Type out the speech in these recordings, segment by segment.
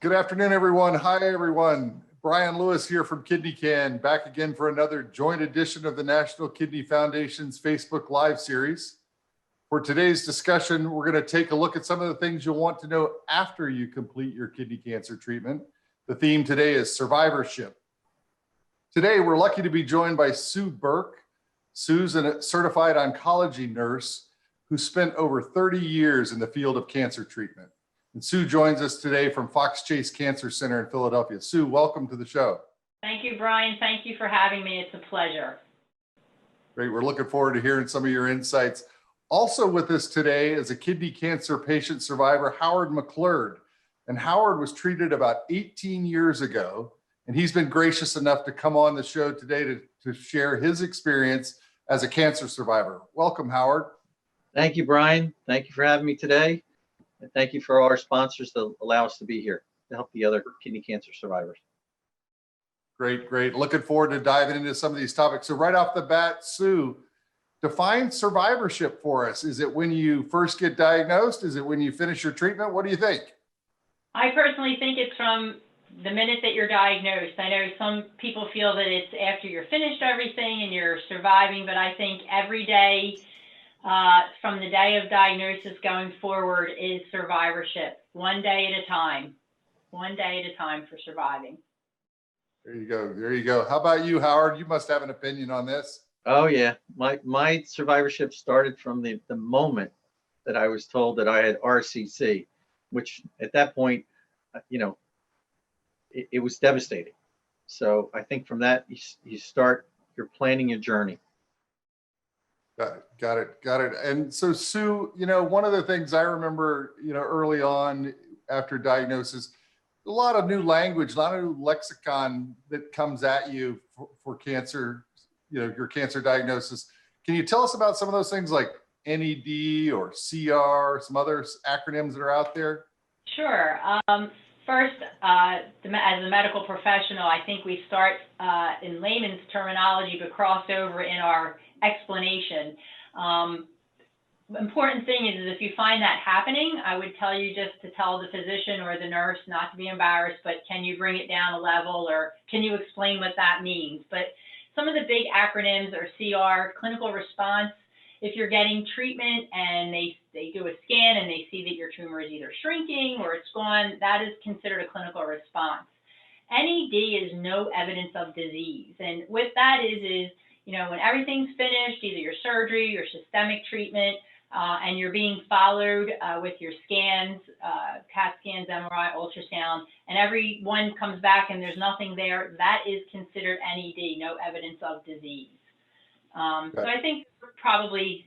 Good afternoon, everyone. Hi, everyone. Brian Lewis here from Kidney Can, back again for another joint edition of the National Kidney Foundation's Facebook Live series. For today's discussion, we're going to take a look at some of the things you'll want to know after you complete your kidney cancer treatment. The theme today is survivorship. Today, we're lucky to be joined by Sue Burke. Sue's a certified oncology nurse who spent over 30 years in the field of cancer treatment. And Sue joins us today from Fox Chase Cancer Center in Philadelphia. Sue, welcome to the show. Thank you, Brian. Thank you for having me. It's a pleasure. Great. We're looking forward to hearing some of your insights. Also with us today is a kidney cancer patient survivor, Howard McClurd. And Howard was treated about 18 years ago, and he's been gracious enough to come on the show today to share his experience as a cancer survivor. Welcome, Howard. Thank you, Brian. Thank you for having me today. And thank you for our sponsors to allow us to be here to help the other kidney cancer survivors. Great, great. Looking forward to diving into some of these topics. So right off the bat, Sue, define survivorship for us. Is it when you first get diagnosed? Is it when you finish your treatment? What do you think? I personally think it's from the minute that you're diagnosed. I know some people feel that it's after you're finished everything and you're surviving, but I think every day from the day of diagnosis going forward is survivorship. One day at a time for surviving. There you go. There you go. How about you, Howard? You must have an opinion on this. Oh yeah, my survivorship started from the moment that I was told that I had RCC, which at that point, it was devastating. So I think from that you're planning your journey. Got it. And so Sue, one of the things I remember, early on after diagnosis, a lot of new language, a lot of new lexicon that comes at you for cancer, your cancer diagnosis. Can you tell us about some of those things like NED or CR, some other acronyms that are out there? Sure. First, as a medical professional, I think we start in layman's terminology, but cross over in our explanation. Important thing is if you find that happening, I would tell you just to tell the physician or the nurse not to be embarrassed, but can you bring it down a level, or can you explain what that means? But some of the big acronyms are CR, clinical response. If you're getting treatment and they do a scan and they see that your tumor is either shrinking or it's gone, that is considered a clinical response. NED is no evidence of disease. And what that is when everything's finished, either your surgery, your systemic treatment, and you're being followed with your scans, CAT scans, MRI, ultrasound, and every one comes back and there's nothing there, that is considered NED, no evidence of disease. So I think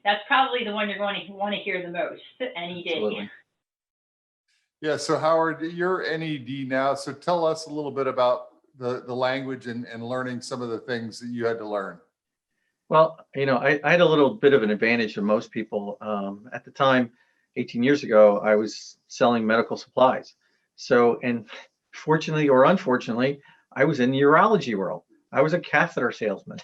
that's probably the one you're going to want to hear the most, NED. Absolutely. Yeah, so Howard, you're NED now, so tell us a little bit about the language and learning some of the things that you had to learn. Well, I had a little bit of an advantage of most people. At the time, 18 years ago, I was selling medical supplies. So, and fortunately or unfortunately, I was in the urology world. I was a catheter salesman,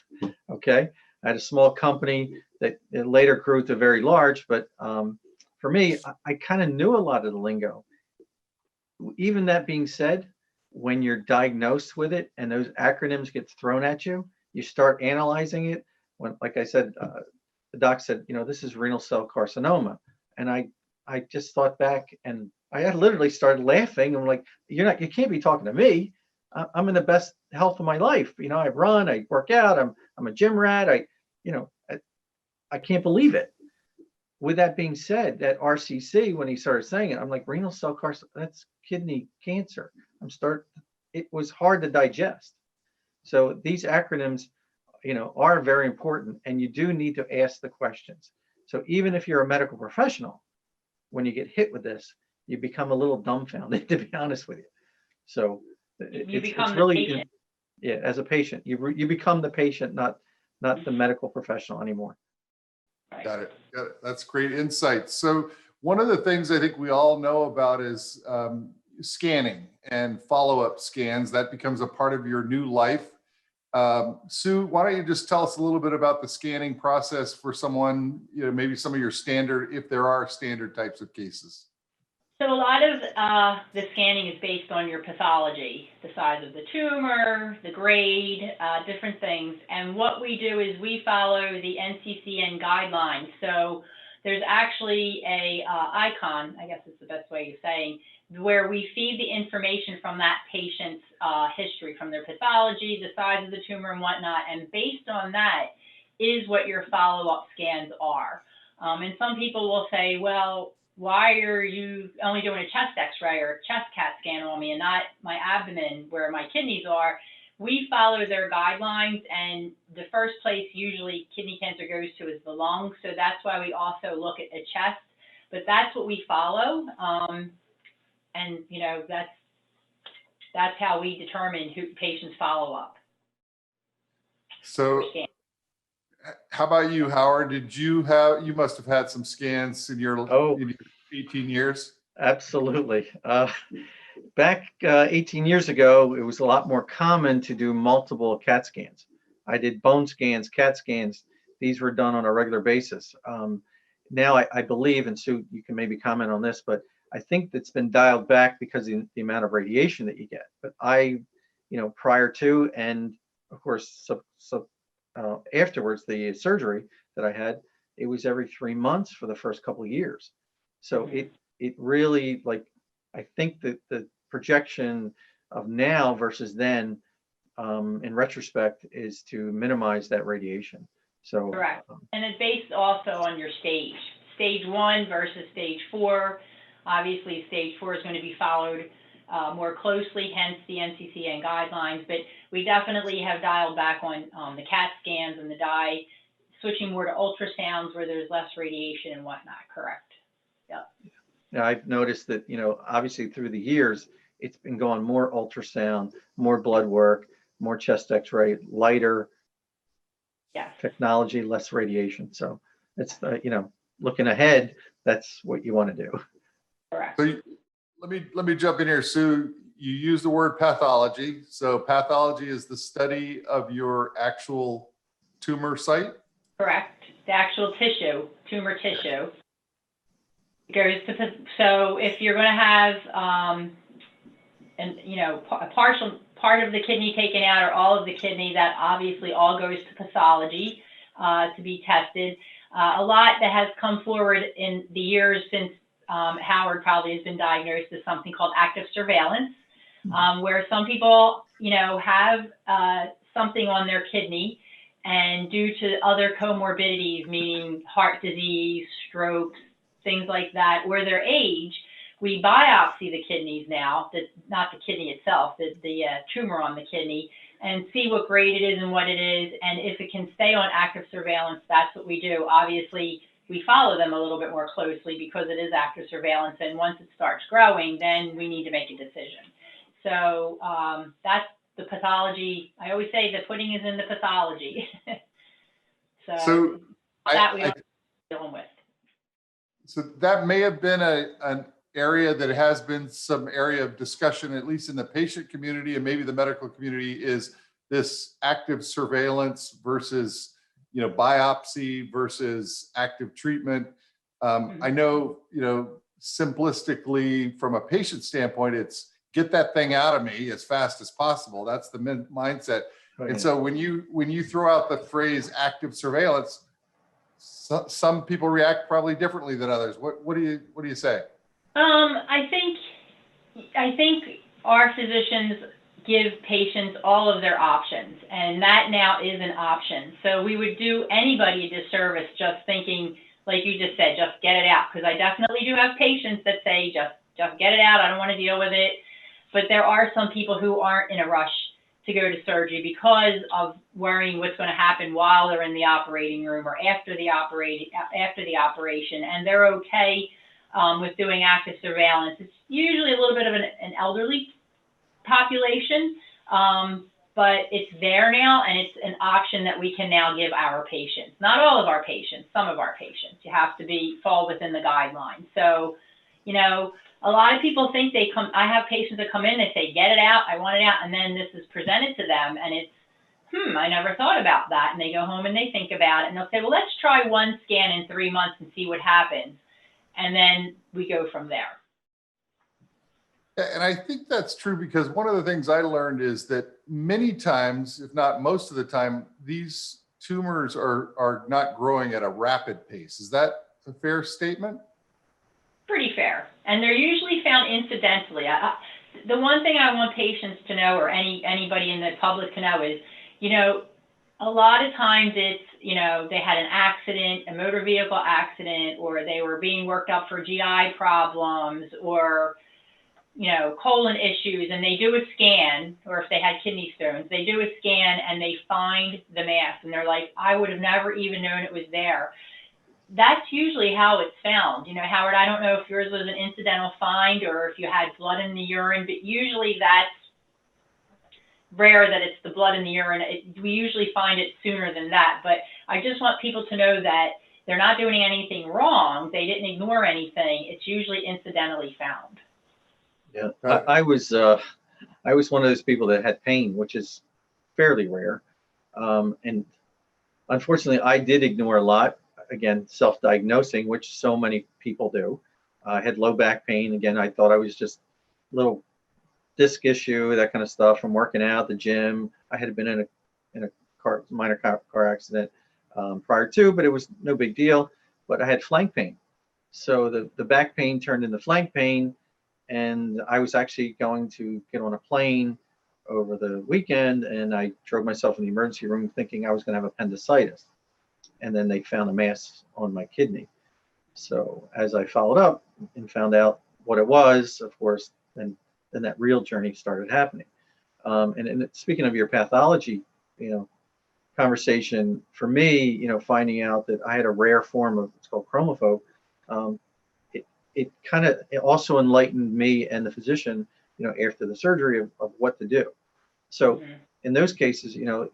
okay? I had a small company that it later grew to very large, but for me, I kind of knew a lot of the lingo. Even that being said, when you're diagnosed with it and those acronyms get thrown at you, you start analyzing it. When, like I said, the doc said, this is renal cell carcinoma. And I just thought back and I had literally started laughing. I'm like, you can't be talking to me. I'm in the best health of my life. I run, I work out, I'm a gym rat. I can't believe it. With that being said, that RCC, when he started saying it, I'm like, renal cell carcinoma, that's kidney cancer. It was hard to digest. So these acronyms, are very important, and you do need to ask the questions. So even if you're a medical professional, when you get hit with this, you become a little dumbfounded, to be honest with you. So it's really, patient. Yeah, as a patient, you become the patient, not the medical professional anymore. Got it. That's great insight. So one of the things I think we all know about is scanning and follow-up scans. That becomes a part of your new life. Sue, why don't you just tell us a little bit about the scanning process for someone, maybe some of your standard, if there are standard types of cases. So a lot of the scanning is based on your pathology, the size of the tumor, the grade, different things. And what we do is we follow the NCCN guidelines. So there's actually a icon, I guess is the best way of saying, where we feed the information from that patient's history, from their pathology, the size of the tumor and whatnot. And based on that is what your follow-up scans are. And some people will say, well, why are you only doing a chest x-ray or a chest CAT scan on me and not my abdomen where my kidneys are? We follow their guidelines, and the first place usually kidney cancer goes to is the lungs. So that's why we also look at a chest, but that's what we follow. And you know, that's how we determine who patients follow up. So how about you, Howard? You must have had some scans in your 18 years? Absolutely. Back 18 years ago, it was a lot more common to do multiple CAT scans. I did bone scans, CAT scans. These were done on a regular basis. Now I believe, and Sue, you can maybe comment on this, but I think that's been dialed back because of the amount of radiation that you get. But prior to, and of course, afterwards, the surgery that I had, it was every 3 months for the first couple of years. So it really, like, I think that the projection of now versus then, in retrospect, is to minimize that radiation. So correct. And it's based also on your stage 1 versus stage 4. Obviously, stage 4 is going to be followed more closely, hence the NCCN guidelines. But we definitely have dialed back on the CAT scans and the dye, switching more to ultrasounds where there's less radiation and whatnot. Correct. Yep. Now I've noticed that, obviously through the years, it's been going more ultrasound, more blood work, more chest x-ray, lighter technology, less radiation. So it's, looking ahead, that's what you want to do. Correct. So let me jump in here, Sue. You use the word pathology. So pathology is the study of your actual tumor site? Correct. The actual tissue, tumor tissue. So if you're going to have, a partial part of the kidney taken out or all of the kidney, that obviously all goes to pathology to be tested. A lot that has come forward in the years since Howard probably has been diagnosed is something called active surveillance, where some people, have something on their kidney, and due to other comorbidities, meaning heart disease, strokes, things like that, or their age, we biopsy the kidneys now, not the kidney itself, the tumor on the kidney, and see what grade it is and what it is. And if it can stay on active surveillance, that's what we do. Obviously, we follow them a little bit more closely because it is active surveillance. And once it starts growing, then we need to make a decision. So that's the pathology. I always say the pudding is in the pathology. so that we are dealing with. So that may have been an area that has been some area of discussion, at least in the patient community and maybe the medical community, is this active surveillance versus, biopsy versus active treatment. I know, simplistically from a patient standpoint, it's get that thing out of me as fast as possible. That's the mindset. Right. And so when you throw out the phrase active surveillance, some people react probably differently than others. What do you say? I think our physicians give patients all of their options, and that now is an option. So we would do anybody a disservice just thinking, like you just said, just get it out. Because I definitely do have patients that say, just get it out. I don't want to deal with it. But there are some people who aren't in a rush to go to surgery because of worrying what's going to happen while they're in the operating room or after the operation, and they're okay with doing active surveillance. It's usually a little bit of an elderly population, but it's there now, and it's an option that we can now give our patients. Not all of our patients, some of our patients. You have to fall within the guidelines. So, a lot of people think I have patients that come in, they say, get it out, I want it out, and then this is presented to them, and it's, I never thought about that. And they go home and they think about it, and they'll say, well, let's try one scan in 3 months and see what happens. And then we go from there. And I think that's true because one of the things I learned is that many times, if not most of the time, these tumors are not growing at a rapid pace. Is that a fair statement? Pretty fair. And they're usually found incidentally. The one thing I want patients to know, or anybody in the public to know, is, a lot of times it's, they had an accident, a motor vehicle accident, or they were being worked up for GI problems, or, colon issues, and they do a scan, or if they had kidney stones, they do a scan and they find the mass, and they're like, I would have never even known it was there. That's usually how it's found. Howard, I don't know if yours was an incidental find or if you had blood in the urine, but usually that's rare that it's the blood in the urine. We usually find it sooner than that, but I just want people to know that they're not doing anything wrong. They didn't ignore anything. It's usually incidentally found. Yeah, I was one of those people that had pain, which is fairly rare, and unfortunately, I did ignore a lot. Again, self-diagnosing, which so many people do. I had low back pain. Again, I thought I was just a little disc issue, that kind of stuff from working out, the gym. I had been in a minor car accident prior to, but it was no big deal. But I had flank pain, so the back pain turned into flank pain, and I was actually going to get on a plane over the weekend, and I drove myself in the emergency room thinking I was going to have appendicitis. And then they found a mass on my kidney. So as I followed up and found out what it was, of course, then that real journey started happening. And speaking of your pathology, conversation, for me, finding out that I had a rare form of what's called chromophobe, it kind of also enlightened me and the physician, after the surgery of what to do. So in those cases, you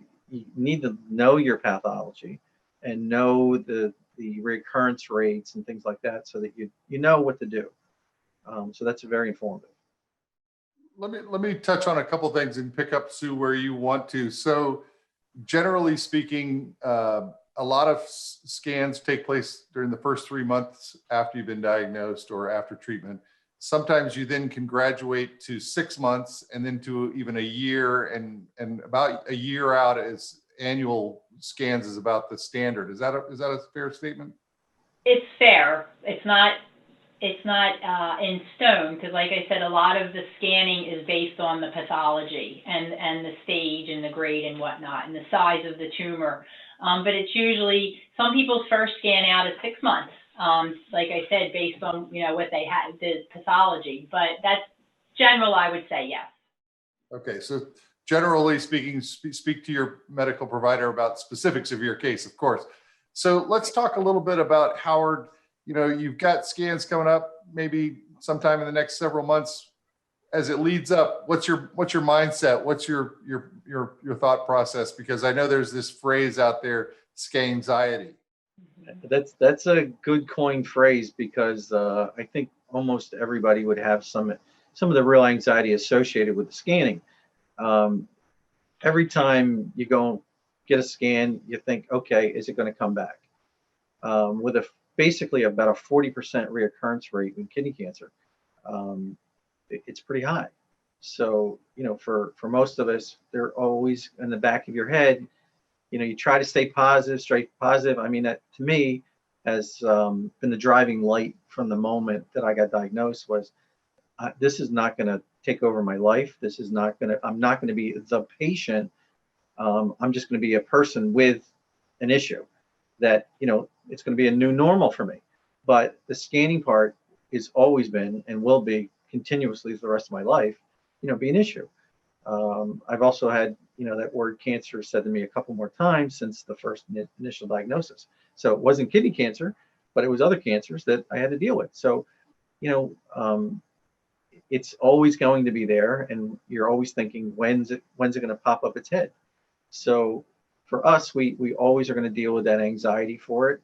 need to know your pathology and know the recurrence rates and things like that, so that you know what to do. So that's very informative. Let me touch on a couple things and pick up, Sue, where you want to. So generally speaking, a lot of scans take place during the first 3 months after you've been diagnosed or after treatment. Sometimes you then can graduate to 6 months and then to even a year, and about a year out as annual scans is about the standard. Is that a fair statement? It's fair. It's not in stone, because like I said, a lot of the scanning is based on the pathology and the stage and the grade and whatnot and the size of the tumor. But it's usually, some people's first scan out is 6 months. Like I said, based on what they had, the pathology. But that's general, I would say yes. Okay, so generally speaking, speak to your medical provider about specifics of your case, of course. So let's talk a little bit about, Howard. You've got scans coming up maybe sometime in the next several months. As it leads up, what's your mindset? What's your thought process? Because I know there's this phrase out there, scanxiety. That's a good coined phrase, because I think almost everybody would have some of the real anxiety associated with the scanning. Every time you go get a scan, you think, okay, is it going to come back? With basically about a 40% reoccurrence rate in kidney cancer, it's pretty high. So, for most of us, they're always in the back of your head. You try to stay positive, straight positive. I mean, that to me has been the driving light from the moment that I got diagnosed was, this is not going to take over my life. I'm not going to be the patient. I'm just going to be a person with an issue that, it's going to be a new normal for me. But the scanning part has always been and will be continuously for the rest of my life, be an issue. I've also had, that word cancer said to me a couple more times since the first initial diagnosis. So it wasn't kidney cancer, but it was other cancers that I had to deal with. So, it's always going to be there, and you're always thinking, when's it going to pop up its head? So for us, we always are going to deal with that anxiety for it.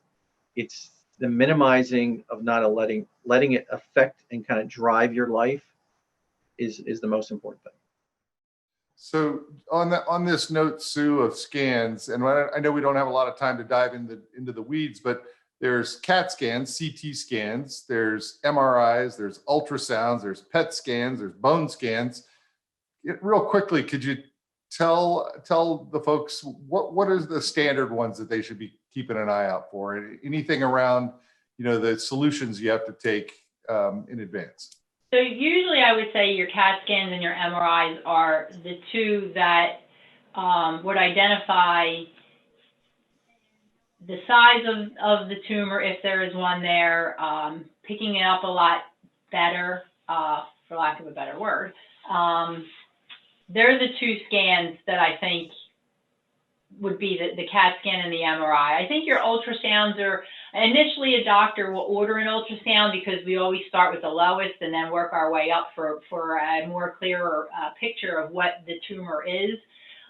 It's the minimizing of not letting it affect and kind of drive your life is the most important thing. So on this note, Sue, of scans, and I know we don't have a lot of time to dive into the weeds, but there's CAT scans, CT scans, there's MRIs, there's ultrasounds, there's PET scans, there's bone scans. Real quickly, could you tell the folks what is the standard ones that they should be keeping an eye out for? Anything around, the solutions you have to take in advance? So usually I would say your CAT scans and your MRIs are the two that would identify the size of the tumor, if there is one there, picking it up a lot better, for lack of a better word. They're the two scans that I think would be the CAT scan and the MRI. I think your ultrasounds are, initially a doctor will order an ultrasound because we always start with the lowest and then work our way up for a more clearer picture of what the tumor is.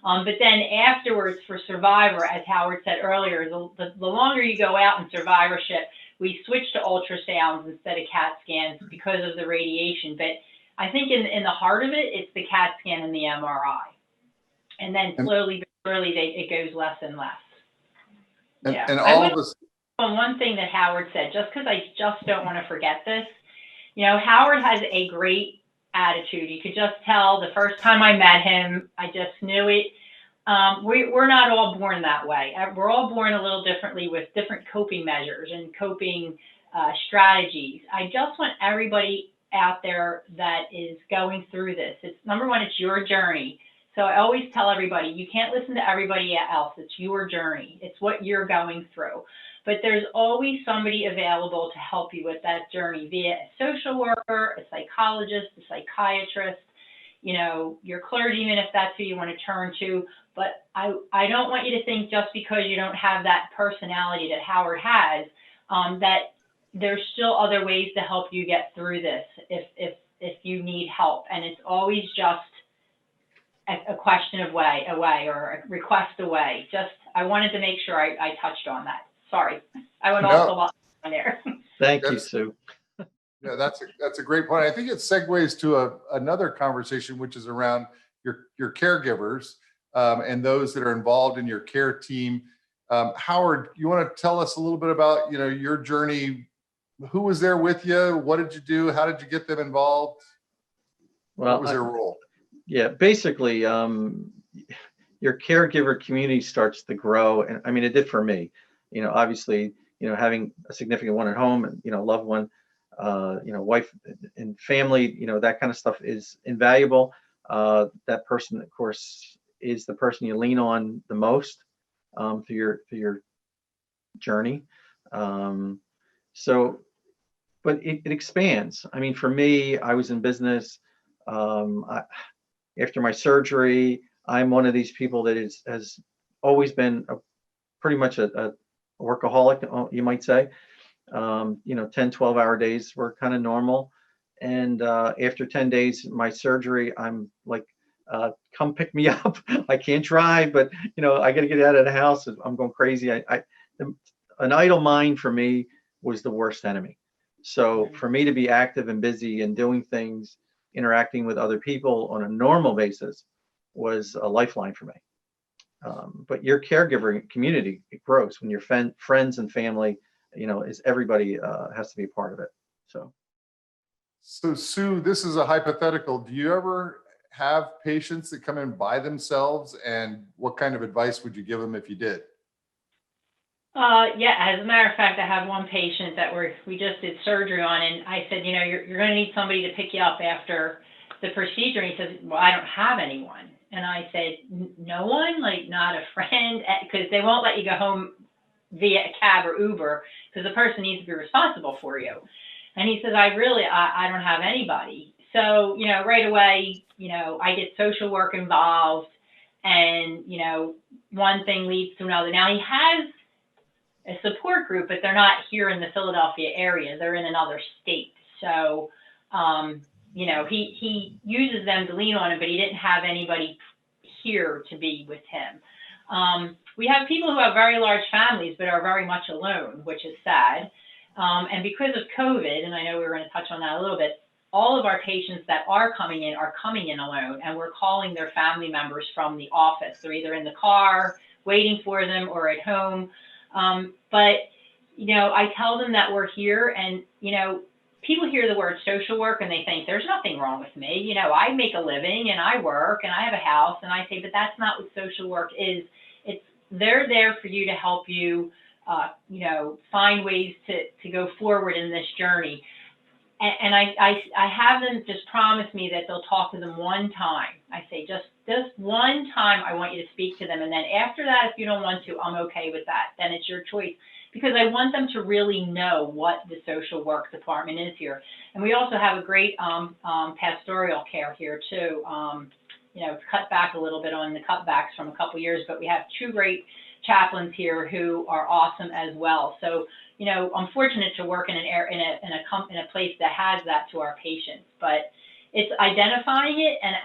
But then afterwards for Survivor, as Howard said earlier, the longer you go out in survivorship, we switch to ultrasounds instead of CAT scans because of the radiation. But I think in the heart of it, it's the CAT scan and the MRI. And then slowly but surely it goes less and less. Yeah. And all of us. One thing that Howard said, just because I just don't want to forget this, Howard has a great attitude. You could just tell the first time I met him, I just knew it. We're not all born that way. We're all born a little differently with different coping measures and coping strategies. I just want everybody out there that is going through this. It's number one, it's your journey. So I always tell everybody, you can't listen to everybody else. It's your journey. It's what you're going through. But there's always somebody available to help you with that journey, via a social worker, a psychologist, a psychiatrist, your clergyman, if that's who you want to turn to. But I don't want you to think just because you don't have that personality that Howard has, that there's still other ways to help you get through this if you need help. And it's always just a question of away or a request away. I wanted to make sure I touched on that. Sorry, I went off the line there. Thank you, Sue. Yeah, that's a great point. I think it segues to another conversation, which is around your caregivers and those that are involved in your care team. Howard, you want to tell us a little bit about your journey? Who was there with you? What did you do? How did you get them involved? Well, what was their role? Yeah, basically, your caregiver community starts to grow, and I mean, it did for me. Obviously, having a significant one at home and loved one, wife and family, that kind of stuff is invaluable. That person, of course, is the person you lean on the most through your journey. But it expands. I mean, for me, I was in business. After my surgery, I'm one of these people that has always been pretty much a workaholic, you might say. 10, 12-hour days were kind of normal. And after 10 days, my surgery, I'm like, come pick me up. I can't drive, but I got to get out of the house. I'm going crazy. An idle mind for me was the worst enemy. So for me to be active and busy and doing things, interacting with other people on a normal basis was a lifeline for me. But your caregiver community, it grows when your friends and family, is everybody has to be a part of it. So Sue, this is a hypothetical. Do you ever have patients that come in by themselves, and what kind of advice would you give them if you did? Yeah, as a matter of fact, I have one patient that we just did surgery on, and I said, you're going to need somebody to pick you up after the procedure. And he says, well, I don't have anyone. And I said, no one, like not a friend, because they won't let you go home via a cab or Uber because the person needs to be responsible for you. And he says, I don't have anybody. So, right away, I get social work involved, and, one thing leads to another. Now he has a support group, but they're not here in the Philadelphia area. They're in another state. So, he uses them to lean on him, but he didn't have anybody here to be with him. We have people who have very large families, but are very much alone, which is sad. And because of COVID, and I know we were going to touch on that a little bit, all of our patients that are coming in alone, and we're calling their family members from the office. They're either in the car waiting for them or at home. But I tell them that we're here, and, people hear the word social work and they think there's nothing wrong with me. I make a living and I work and I have a house, and I say, but that's not what social work is. They're there for you to help you, find ways to go forward in this journey. And I have them just promise me that they'll talk to them one time. I say, just one time, I want you to speak to them. And then after that, if you don't want to, I'm okay with that. Then it's your choice. Because I want them to really know what the social work department is here. And we also have a great pastoral care here too. Cut back a little bit on the cutbacks from a couple years, but we have 2 great chaplains here who are awesome as well. So, I'm fortunate to work in a place that has that to our patients. But it's identifying it, and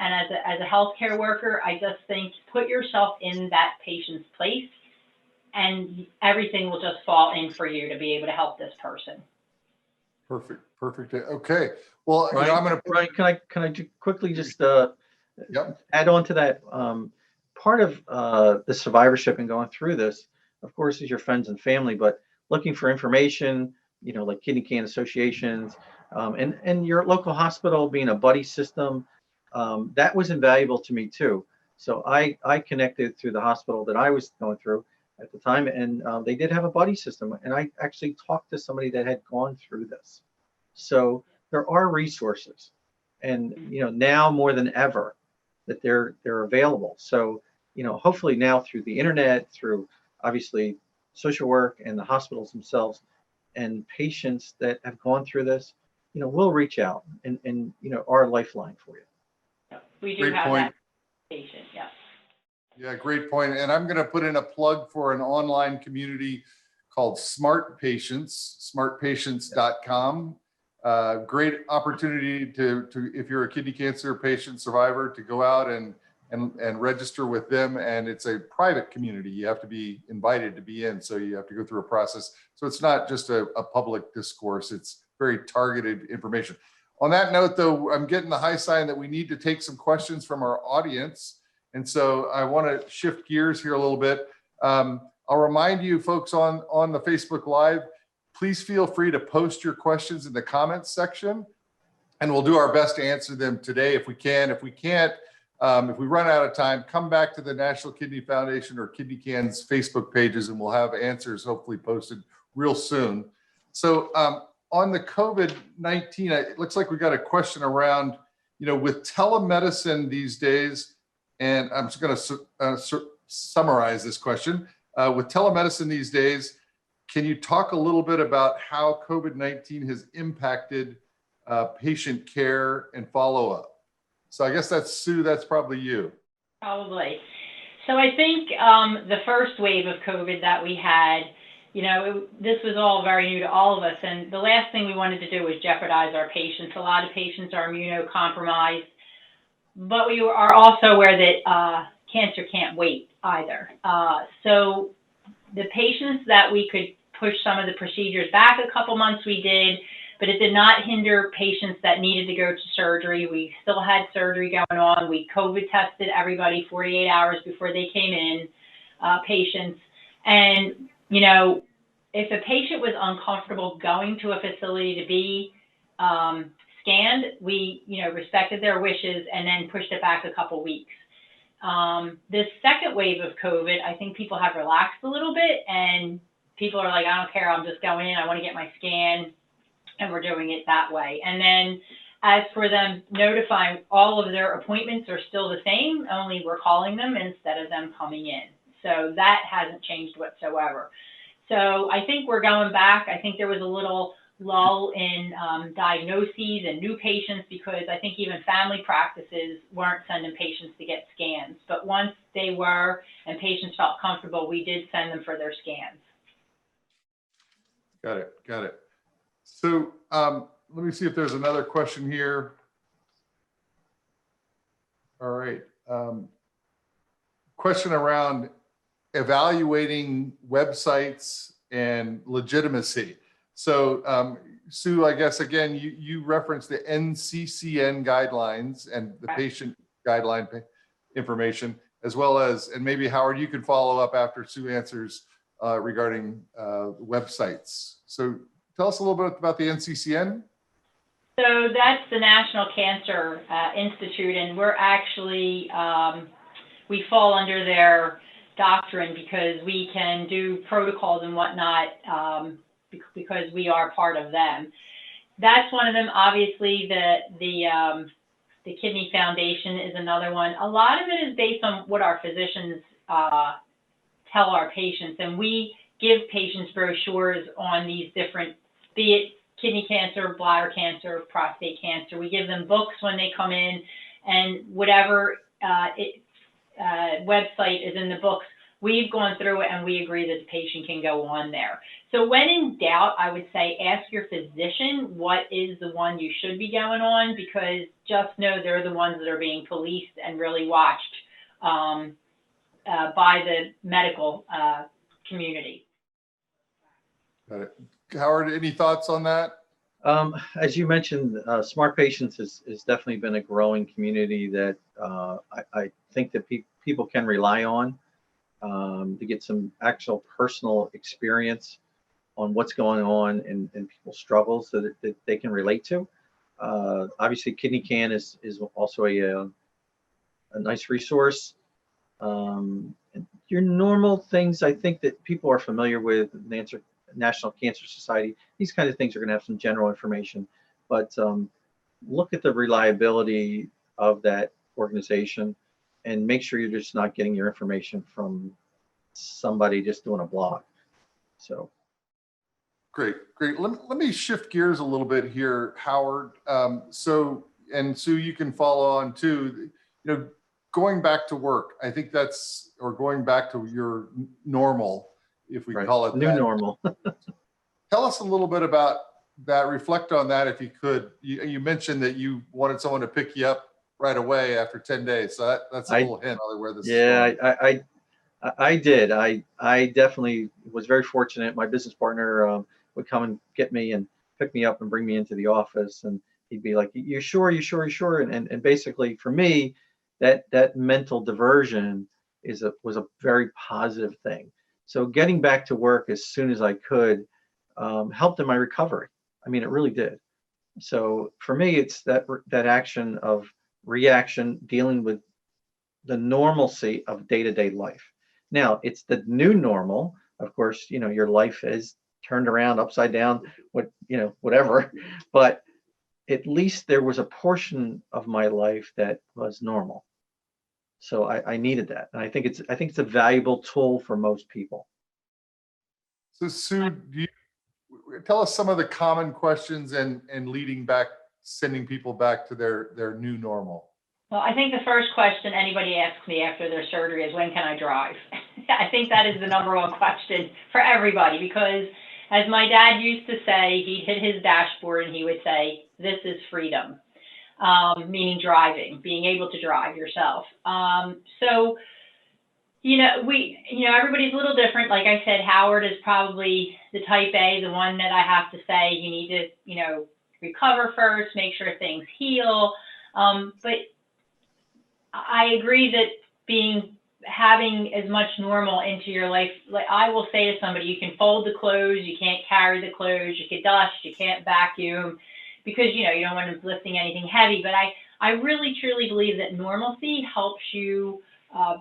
as a healthcare worker, I just think put yourself in that patient's place, and everything will just fall in for you to be able to help this person. Perfect. Okay. Well, Brian, I'm going to. Brian, can I quickly just Yep. add on to that? Part of the survivorship and going through this, of course, is your friends and family, but looking for information, like kidney can associations, and your local hospital being a buddy system, that was invaluable to me too. So I connected through the hospital that I was going through at the time, and they did have a buddy system, and I actually talked to somebody that had gone through this. So there are resources, and now more than ever that they're available. So hopefully now through the internet, through obviously social work and the hospitals themselves, and patients that have gone through this, we'll reach out and our lifeline for you. We do Great have point. that patient, yeah. Yeah, great point. And I'm going to put in a plug for an online community called Smart Patients, smartpatients.com. Great opportunity to if you're a kidney cancer patient survivor, to go out and register with them. And it's a private community. You have to be invited to be in. So you have to go through a process. So it's not just a public discourse. It's very targeted information. On that note, though, I'm getting the high sign that we need to take some questions from our audience. And so I want to shift gears here a little bit. I'll remind you folks on the Facebook Live, please feel free to post your questions in the comments section, and we'll do our best to answer them today if we can. If we can't, if we run out of time, come back to the National Kidney Foundation or Kidney Can's Facebook pages, and we'll have answers hopefully posted real soon. So on the COVID-19, it looks like we got a question around, with telemedicine these days, and I'm just going to summarize this question. With telemedicine these days, can you talk a little bit about how COVID-19 has impacted patient care and follow-up? So I guess that's Sue, that's probably you. Probably. So I think the first wave of COVID that we had, this was all very new to all of us. And the last thing we wanted to do was jeopardize our patients. A lot of patients are immunocompromised, but we are also aware that cancer can't wait either. So the patients that we could push some of the procedures back a couple months, we did, but it did not hinder patients that needed to go to surgery. We still had surgery going on. We COVID tested everybody 48 hours before they came in, patients. And, if a patient was uncomfortable going to a facility to be scanned, we, respected their wishes and then pushed it back a couple weeks. This second wave of COVID, I think people have relaxed a little bit, and people are like, I don't care, I'm just going in, I want to get my scan, and we're doing it that way. And then as for them notifying, all of their appointments are still the same, only we're calling them instead of them coming in. So that hasn't changed whatsoever. So I think we're going back. I think there was a little lull in diagnoses and new patients, because I think even family practices weren't sending patients to get scans. But once they were and patients felt comfortable, we did send them for their scans. Got it. So let me see if there's another question here. All right. Question around evaluating websites and legitimacy. So Sue, I guess, again, you referenced the NCCN guidelines and the patient guideline information, as well as, and maybe Howard, you can follow up after Sue answers regarding websites. So tell us a little bit about the NCCN. So that's the National Cancer Institute, and we're actually, we fall under their doctrine because we can do protocols and whatnot because we are part of them. That's one of them. Obviously, the Kidney Foundation is another one. A lot of it is based on what our physicians tell our patients, and we give patients brochures on these different, be it kidney cancer, bladder cancer, prostate cancer. We give them books when they come in, and whatever website is in the books, we've gone through it and we agree that the patient can go on there. So when in doubt, I would say ask your physician what is the one you should be going on, because just know they're the ones that are being policed and really watched by the medical community. Got it. Howard, any thoughts on that? As you mentioned, Smart Patients has definitely been a growing community that I think that people can rely on to get some actual personal experience on what's going on in people's struggles so that they can relate to. Obviously, Kidney Can is also a nice resource. And your normal things, I think that people are familiar with, National Cancer Society, these kind of things are going to have some general information, but look at the reliability of that organization and make sure you're just not getting your information from somebody just doing a blog. So great. Let me shift gears a little bit here, Howard. So, and Sue, you can follow on too. You know, going back to work, I think that's, or going back to your normal, if we call it new that. normal. Tell us a little bit about that. Reflect on that if you could. You mentioned that you wanted someone to pick you up right away after 10 days. So that's a little hint on where this is going. I did. I definitely was very fortunate. My business partner would come and get me and pick me up and bring me into the office, and he'd be like, "You sure? You sure? You sure?" And basically for me, that mental diversion was a very positive thing. So getting back to work as soon as I could helped in my recovery. I mean, it really did. So for me, it's that action of reaction, dealing with the normalcy of day-to-day life. Now, it's the new normal. Of course, you know, your life is turned around, upside down, whatever. But at least there was a portion of my life that was normal. So I needed that, and I think it's a valuable tool for most people. So Sue, tell us some of the common questions and leading back, sending people back to their new normal. Well, I think the first question anybody asks me after their surgery is, when can I drive? I think that is the number one question for everybody, because as my dad used to say, he'd hit his dashboard and he would say, "This is freedom," meaning driving, being able to drive yourself. So, everybody's a little different. Like I said, Howard is probably the type A, the one that I have to say, you need to, recover first, make sure things heal. But I agree that having as much normal into your life, like I will say to somebody, you can fold the clothes, you can't carry the clothes, you can dust, you can't vacuum, because, you don't want to be lifting anything heavy. But I really, truly believe that normalcy helps you,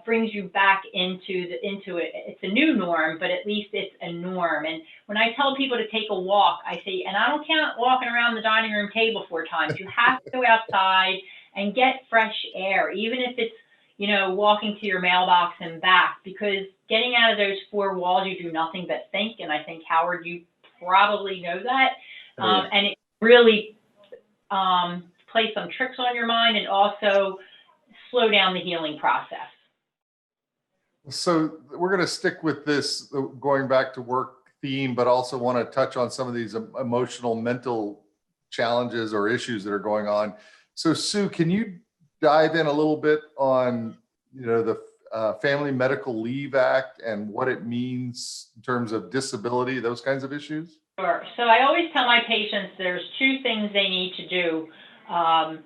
brings you back into it. It's a new norm, but at least it's a norm. And when I tell people to take a walk, I say, and I don't count walking around the dining room table 4 times. You have to go outside and get fresh air, even if it's, walking to your mailbox and back, because getting out of those 4 walls, you do nothing but think. And I think, Howard, you probably know that. And it really plays some tricks on your mind and also slow down the healing process. So we're going to stick with this going back to work theme, but also want to touch on some of these emotional, mental challenges or issues that are going on. So Sue, can you dive in a little bit on, the Family Medical Leave Act and what it means in terms of disability, those kinds of issues? Sure. So I always tell my patients there's 2 things they need to do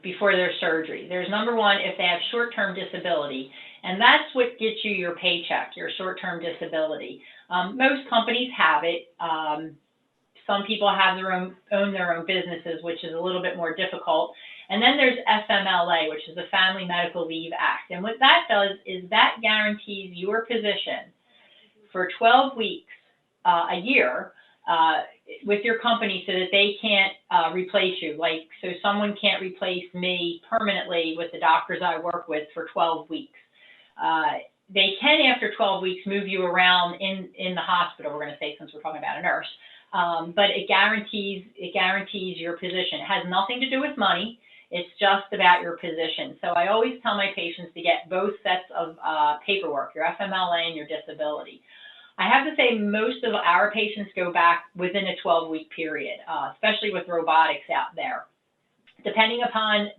before their surgery. There's number one, if they have short-term disability, and that's what gets you your paycheck, your short-term disability. Most companies have it. Some people have own their own businesses, which is a little bit more difficult. And then there's FMLA, which is the Family Medical Leave Act. And what that does is that guarantees your position for 12 weeks a year with your company so that they can't replace you. Like, so someone can't replace me permanently with the doctors I work with for 12 weeks. They can, after 12 weeks, move you around in the hospital, we're going to say, since we're talking about a nurse. But it guarantees your position. It has nothing to do with money. It's just about your position. So I always tell my patients to get both sets of paperwork, your FMLA and your disability. I have to say most of our patients go back within a 12-week period, especially with robotics out there. Depending upon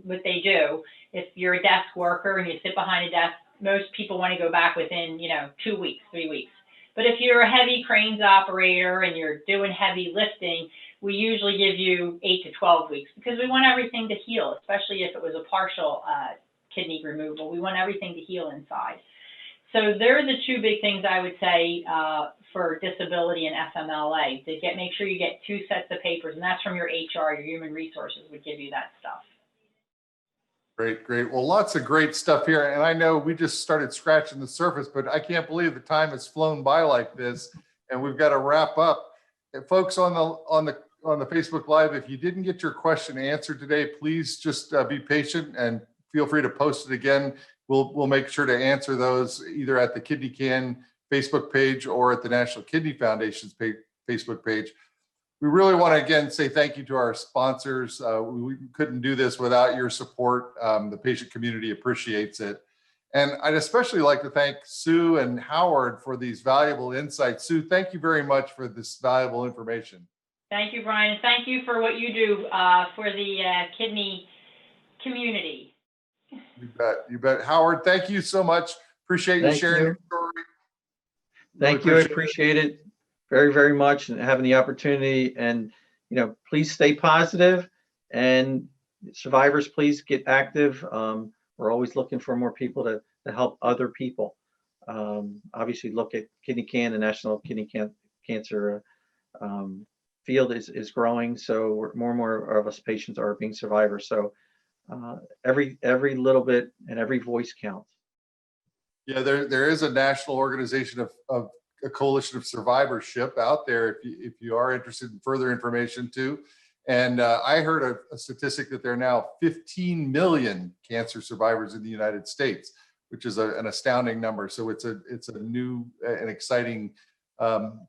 what they do, if you're a desk worker and you sit behind a desk, most people want to go back within, 2 weeks, 3 weeks. But if you're a heavy cranes operator and you're doing heavy lifting, we usually give you 8 to 12 weeks because we want everything to heal, especially if it was a partial kidney removal. We want everything to heal inside. So they're the two big things I would say for disability and FMLA. Make sure you get 2 sets of papers, and that's from your HR, your human resources would give you that stuff. Great, great. Well, lots of great stuff here. And I know we just started scratching the surface, but I can't believe the time has flown by like this, and we've got to wrap up. And folks on the Facebook Live, if you didn't get your question answered today, please just be patient and feel free to post it again. We'll make sure to answer those either at the Kidney Can Facebook page or at the National Kidney Foundation's Facebook page. We really want to again say thank you to our sponsors. We couldn't do this without your support. The patient community appreciates it. And I'd especially like to thank Sue and Howard for these valuable insights. Sue, thank you very much for this valuable information. Thank you, Brian. And thank you for what you do for the kidney community. You bet. You bet. Howard, thank you so much. Appreciate you sharing your story. Thank you. I appreciate it very, very much, and having the opportunity. And, please stay positive, and survivors, please get active. We're always looking for more people to help other people. Obviously, look at Kidney Can, the National Kidney Cancer field is growing. So more and more of us patients are being survivors. So every little bit and every voice counts. Yeah, there is a national organization of a coalition of survivorship out there if you are interested in further information too. And I heard a statistic that there are now 15 million cancer survivors in the United States, which is an astounding number. So it's a new and exciting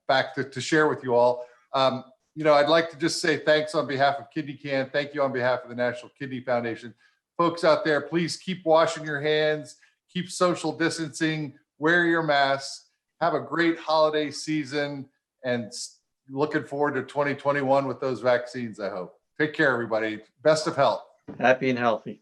fact to share with you all. I'd like to just say thanks on behalf of Kidney Can. Thank you on behalf of the National Kidney Foundation. Folks out there, please keep washing your hands, keep social distancing, wear your masks. Have a great holiday season, and looking forward to 2021 with those vaccines, I hope. Take care, everybody. Best of health. Happy and healthy.